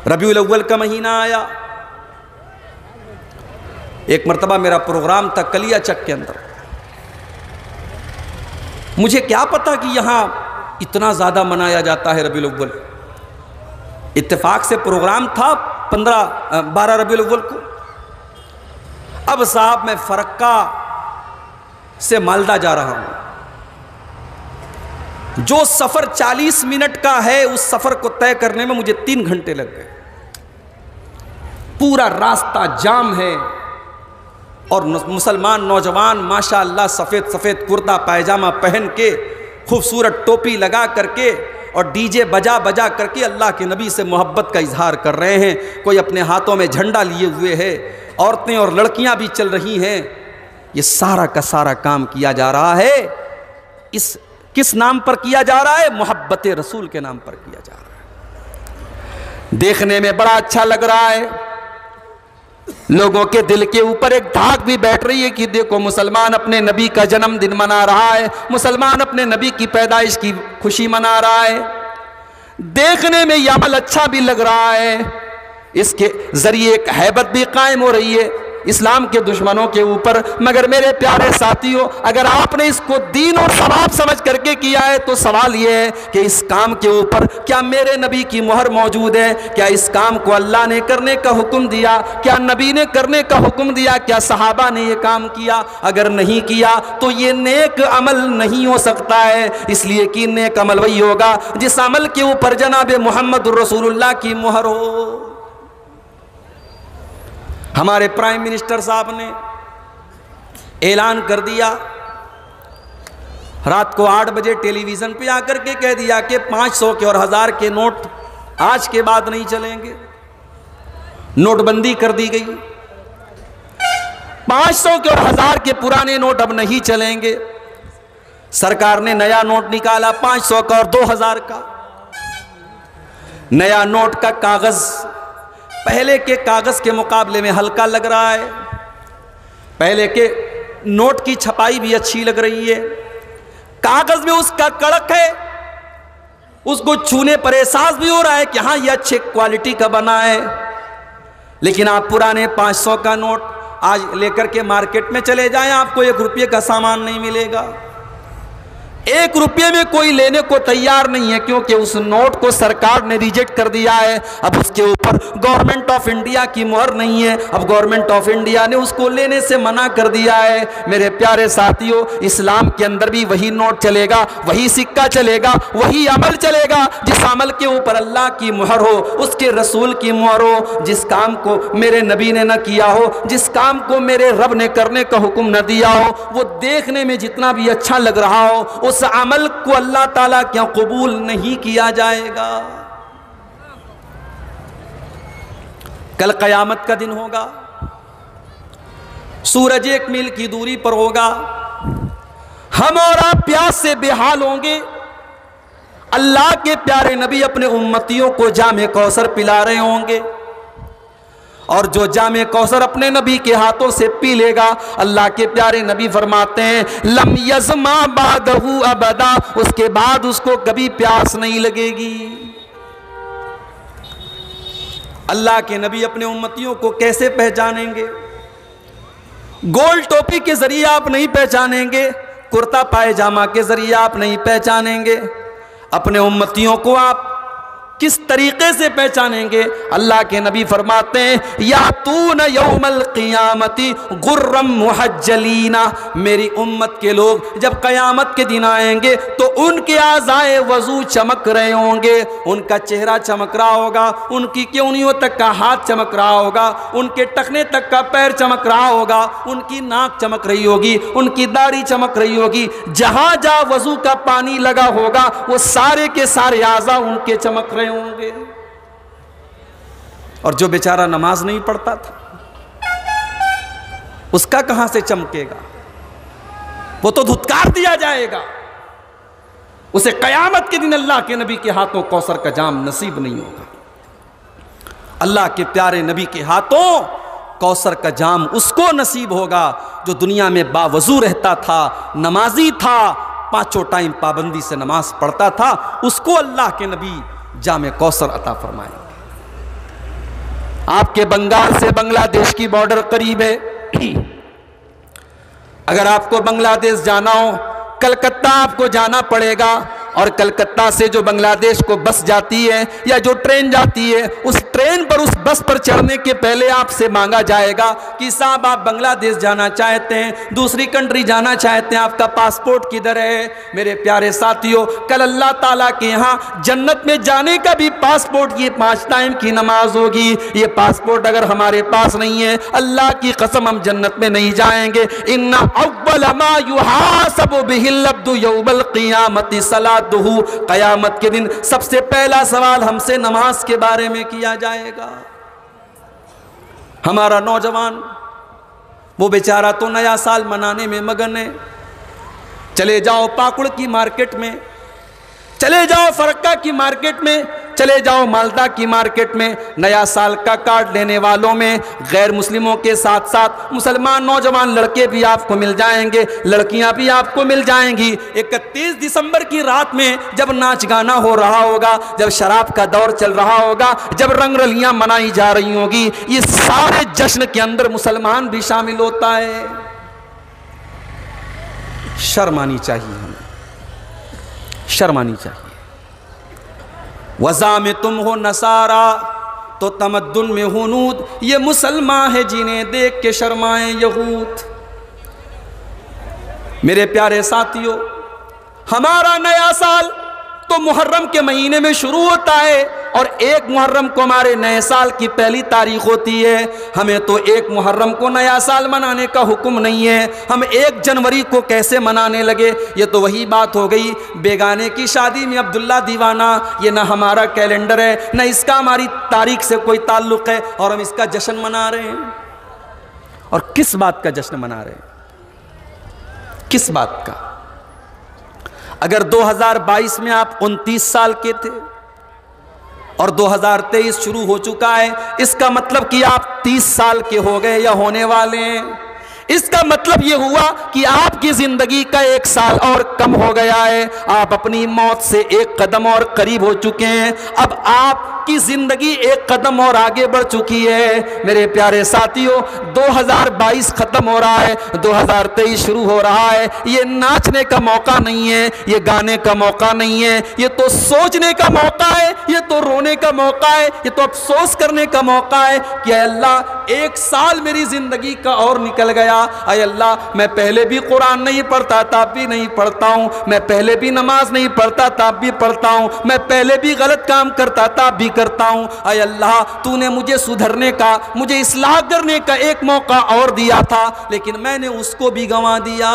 रबीउल अव्वल का महीना आया। एक मरतबा मेरा प्रोग्राम था कलिया चक के अंदर। मुझे क्या पता कि यहाँ इतना ज़्यादा मनाया जाता है रबीउल अव्वल। इत्तेफाक से प्रोग्राम था 12 रबीउल अव्वल को। अब साहब मैं फरक्का से मालदा जा रहा हूँ। जो सफ़र 40 मिनट का है उस सफ़र को तय करने में मुझे 3 घंटे लग गए। पूरा रास्ता जाम है और मुसलमान नौजवान माशाअल्लाह सफ़ेद सफ़ेद कुर्ता पायजामा पहन के खूबसूरत टोपी लगा करके और डीजे बजा बजा करके अल्लाह के नबी से मोहब्बत का इजहार कर रहे हैं। कोई अपने हाथों में झंडा लिए हुए है, औरतें और लड़कियां भी चल रही हैं। ये सारा का सारा काम किया जा रहा है। इस किस नाम पर किया जा रहा है? मोहब्बत रसूल के नाम पर किया जा रहा है। देखने में बड़ा अच्छा लग रहा है। लोगों के दिल के ऊपर एक धाक भी बैठ रही है कि देखो मुसलमान अपने नबी का जन्मदिन मना रहा है, मुसलमान अपने नबी की पैदाइश की खुशी मना रहा है। देखने में यह अमल अच्छा भी लग रहा है। इसके जरिए एक हैबत भी कायम हो रही है इस्लाम के दुश्मनों के ऊपर। मगर मेरे प्यारे साथियों, अगर आपने इसको दीन और सवाब समझ करके किया है तो सवाल यह है कि इस काम के ऊपर क्या मेरे नबी की मोहर मौजूद है? क्या इस काम को अल्लाह ने करने का हुक्म दिया? क्या नबी ने करने का हुक्म दिया? क्या सहाबा ने यह काम किया? अगर नहीं किया तो ये नेक अमल नहीं हो सकता है। इसलिए कि नेक अमल वही होगा जिस अमल के ऊपर जनाब मोहम्मद रसूलुल्लाह की मोहर हो। हमारे प्राइम मिनिस्टर साहब ने ऐलान कर दिया, रात को 8 बजे टेलीविज़न पे आकर के कह दिया कि 500 के और 1000 के नोट आज के बाद नहीं चलेंगे। नोटबंदी कर दी गई। 500 के और 1000 के पुराने नोट अब नहीं चलेंगे। सरकार ने नया नोट निकाला 500 का और 2000 का। नया नोट का कागज पहले के कागज के मुकाबले में हल्का लग रहा है। पहले के नोट की छपाई भी अच्छी लग रही है। कागज में उसका कड़क है, उसको छूने पर एहसास भी हो रहा है कि हाँ ये अच्छे क्वालिटी का बना है। लेकिन आप पुराने 500 का नोट आज लेकर के मार्केट में चले जाएं, आपको 1 रुपये का सामान नहीं मिलेगा। 1 रुपये में कोई लेने को तैयार नहीं है, क्योंकि उस नोट को सरकार ने रिजेक्ट कर दिया है। अब उसके ऊपर गवर्नमेंट ऑफ इंडिया की मोहर नहीं है। अब गवर्नमेंट ऑफ इंडिया ने उसको लेने से मना कर दिया है। मेरे प्यारे साथियों, इस्लाम के अंदर भी वही नोट चलेगा, वही सिक्का चलेगा, वही अमल चलेगा जिस अमल के ऊपर अल्लाह की मोहर हो, उसके रसूल की मोहर हो। जिस काम को मेरे नबी ने न किया हो, जिस काम को मेरे रब ने करने का हुक्म न दिया हो, वो देखने में जितना भी अच्छा लग रहा हो, उस अमल को अल्लाह ताला क्या कबूल नहीं किया जाएगा। कल कयामत का दिन होगा। सूरज 1 मील की दूरी पर होगा। हम और आप प्यास से बेहाल होंगे। अल्लाह के प्यारे नबी अपने उम्मतियों को जामे कौसर पिला रहे होंगे और जो जामे कौसर अपने नबी के हाथों से पी लेगा, अल्लाह के प्यारे नबी फरमाते हैं लम यज़मा बादहू अबदा, उसके बाद उसको कभी प्यास नहीं लगेगी। अल्लाह के नबी अपने उम्मतियों को कैसे पहचानेंगे? गोल टोपी के जरिए आप नहीं पहचानेंगे, कुर्ता पायजामा के जरिए आप नहीं पहचानेंगे। अपने उम्मतियों को आप किस तरीके से पहचानेंगे? अल्लाह के नबी फरमाते हैं यातून यौमल क़ियामती गुर्रम मुहज्जलीना, मेरी उम्मत के लोग जब क़यामत के दिन आएंगे तो उनके आज़ाए वज़ू चमक रहे होंगे, उनका चेहरा चमक रहा होगा, उनकी केवनियों तक का हाथ चमक रहा होगा, उनके टखने तक का पैर चमक रहा होगा, उनकी नाक चमक रही होगी, उनकी दाढ़ी चमक रही होगी। जहाँ जहाँ वज़ू का पानी लगा होगा वो सारे के सारे आज़ा उनके चमक रहे होंगे। और जो बेचारा नमाज नहीं पढ़ता था उसका कहां से चमकेगा? वो तो धुतकार दिया जाएगा। उसे कयामत के दिन अल्लाह के नबी के हाथों कौसर का जाम नसीब नहीं होगा। अल्लाह के प्यारे नबी के हाथों कौसर का जाम उसको नसीब होगा जो दुनिया में बावजू रहता था, नमाजी था, 5 टाइम पाबंदी से नमाज पढ़ता था। उसको अल्लाह के नबी जामे कौसर अता फरमाएंगे। आपके बंगाल से बांग्लादेश की बॉर्डर करीब है। अगर आपको बांग्लादेश जाना हो, कलकत्ता आपको जाना पड़ेगा, और कलकत्ता से जो बांग्लादेश को बस जाती है या जो ट्रेन जाती है, उस ट्रेन पर, उस बस पर चढ़ने के पहले आपसे मांगा जाएगा कि साहब आप बांग्लादेश जाना चाहते हैं, दूसरी कंट्री जाना चाहते हैं, आपका पासपोर्ट किधर है। मेरे प्यारे साथियों, कल अल्लाह ताला के यहाँ जन्नत में जाने का भी पासपोर्ट, ये 5 टाइम की नमाज होगी, ये पासपोर्ट अगर हमारे पास नहीं है, अल्लाह की कसम हम जन्नत में नहीं जाएंगे। इन्ना अव्वल मा युहासबु बिहिल अब्दु यौमल क़ियामति सलात, कयामत के दिन सबसे पहला सवाल हमसे नमाज के बारे में किया जाएगा। हमारा नौजवान वो बेचारा तो नया साल मनाने में मगन है। चले जाओ पाकुड़ की मार्केट में, चले जाओ फरक्का की मार्केट में, चले जाओ मालदा की मार्केट में, नया साल का कार्ड लेने वालों में गैर मुस्लिमों के साथ साथ मुसलमान नौजवान लड़के भी आपको मिल जाएंगे, लड़कियां भी आपको मिल जाएंगी। 31 दिसंबर की रात में जब नाच गाना हो रहा होगा, जब शराब का दौर चल रहा होगा, जब रंगरलियां मनाई जा रही होगी, ये सारे जश्न के अंदर मुसलमान भी शामिल होता है। शर्म आनी चाहिए, हमें शर्म आनी चाहिए। वज़ा में तुम हो नसारा तो तमद्दुन में हुनूद, ये मुसलमान है जिन्हें देख के शर्माए यहूद। मेरे प्यारे साथियों, हमारा नया साल तो मुहर्रम के महीने में शुरू होता है, और 1 मुहर्रम को हमारे नए साल की पहली तारीख होती है। हमें तो 1 मुहर्रम को नया साल मनाने का हुक्म नहीं है, हम 1 जनवरी को कैसे मनाने लगे। ये तो वही बात हो गई, बेगाने की शादी में अब्दुल्ला दीवाना, ये ना हमारा कैलेंडर है, ना इसका हमारी तारीख से कोई ताल्लुक़ है, और हम इसका जश्न मना रहे हैं। और किस बात का जश्न मना रहे हैं, किस बात का? अगर 2022 में आप 29 साल के थे और 2023 शुरू हो चुका है, इसका मतलब कि आप 30 साल के हो गए या होने वाले हैं। इसका मतलब यह हुआ कि आपकी जिंदगी का 1 साल और कम हो गया है, आप अपनी मौत से 1 कदम और करीब हो चुके हैं। अब आपकी जिंदगी 1 कदम और आगे बढ़ चुकी है। मेरे प्यारे साथियों, 2022 खत्म हो रहा है, 2023 शुरू हो रहा है। ये नाचने का मौका नहीं है, ये गाने का मौका नहीं है, ये तो सोचने का मौका है, ये तो रोने का मौका है, ये तो अफसोस करने का मौका है कि अल्लाह 1 साल मेरी जिंदगी का और निकल गया। अय अल्लाह, मैं पहले भी कुरान नहीं पढ़ता था, अब भी नहीं पढ़ता हूं, मैं पहले भी नमाज नहीं पढ़ता था, अब भी पढ़ता हूं, मैं पहले भी गलत काम करता था, अब भी करता हूं। अय अल्लाह, तूने मुझे सुधरने का, मुझे इस्लाह करने का 1 मौका और दिया था, लेकिन मैंने उसको भी गंवा दिया।